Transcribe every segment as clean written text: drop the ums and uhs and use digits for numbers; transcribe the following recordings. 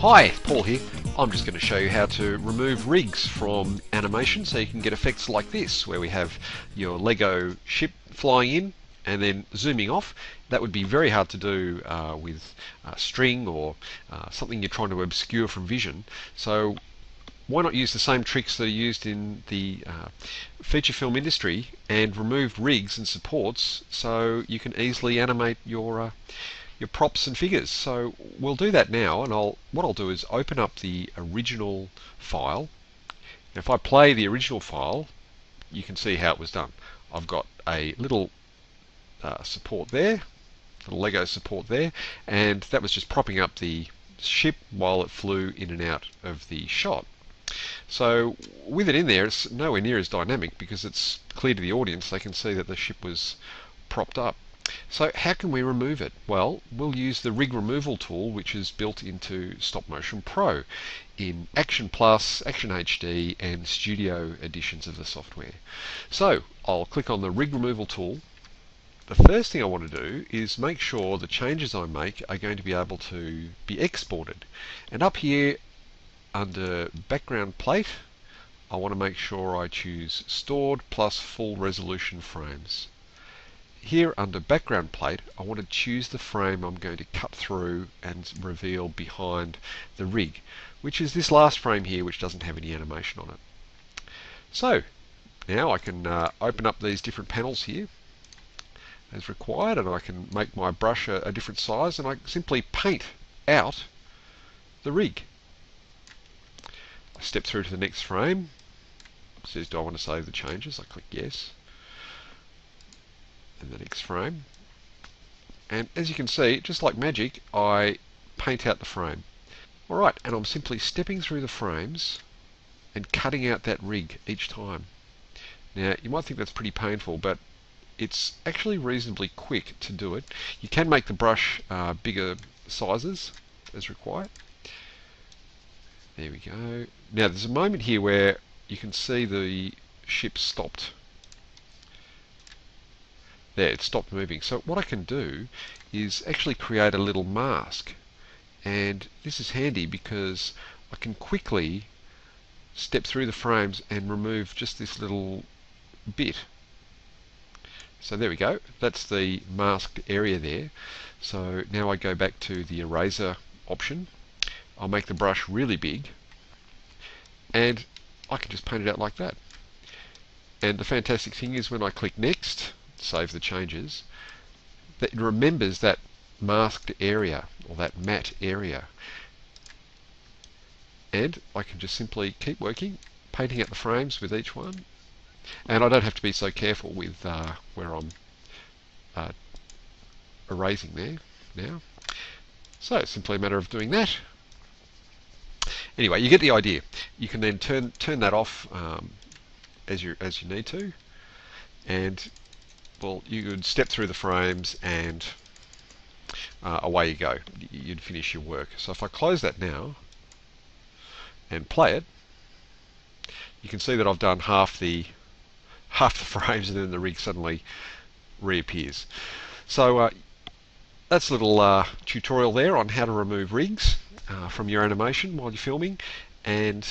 Hi, Paul here. I'm just going to show you how to remove rigs from animation so you can get effects like this, where we have your Lego ship flying in and then zooming off. That would be very hard to do with string or something you're trying to obscure from vision. So why not use the same tricks that are used in the feature film industry and remove rigs and supports so you can easily animate your props and figures. So we'll do that now, and what I'll do is open up the original file. Now, if I play the original file, you can see how it was done. I've got a little support there, little Lego support there, and that was just propping up the ship while it flew in and out of the shot. So with it in there, it's nowhere near as dynamic because it's clear to the audience. They can see that the ship was propped up. So how can we remove it? Well, we'll use the rig removal tool, which is built into Stop Motion Pro in Action Plus, Action HD and Studio editions of the software. So I'll click on the rig removal tool. The first thing I want to do is make sure the changes I make are going to be able to be exported. And up here under background plate, I want to make sure I choose stored plus full resolution frames. Here under background plate, I want to choose the frame I'm going to cut through and reveal behind the rig, which is this last frame here, which doesn't have any animation on it. So now I can open up these different panels here as required, and I can make my brush a different size, and I simply paint out the rig. I step through to the next frame. It says, do I want to save the changes? I click yes. And the next frame. And as you can see, just like magic, I paint out the frame. Alright, and I'm simply stepping through the frames and cutting out that rig each time. Now, you might think that's pretty painful, but it's actually reasonably quick to do it. You can make the brush bigger sizes as required. There we go. Now, there's a moment here where you can see the ship stopped. There, it stopped moving. So what I can do is actually create a little mask. And this is handy because I can quickly step through the frames and remove just this little bit. So there we go. That's the masked area there. So now I go back to the eraser option. I'll make the brush really big. And I can just paint it out like that. And the fantastic thing is when I click next, save the changes, that it remembers that masked area or that matte area, and I can just simply keep working, painting out the frames with each one, and I don't have to be so careful with where I'm erasing there now. So it's simply a matter of doing that. Anyway, you get the idea. You can then turn that off as you need to, and well, you could step through the frames and away you go. You'd finish your work. So if I close that now and play it, you can see that I've done half the frames, and then the rig suddenly reappears. So that's a little tutorial there on how to remove rigs from your animation while you're filming, and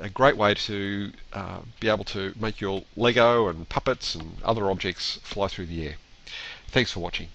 a great way to be able to make your Lego and puppets and other objects fly through the air. Thanks for watching.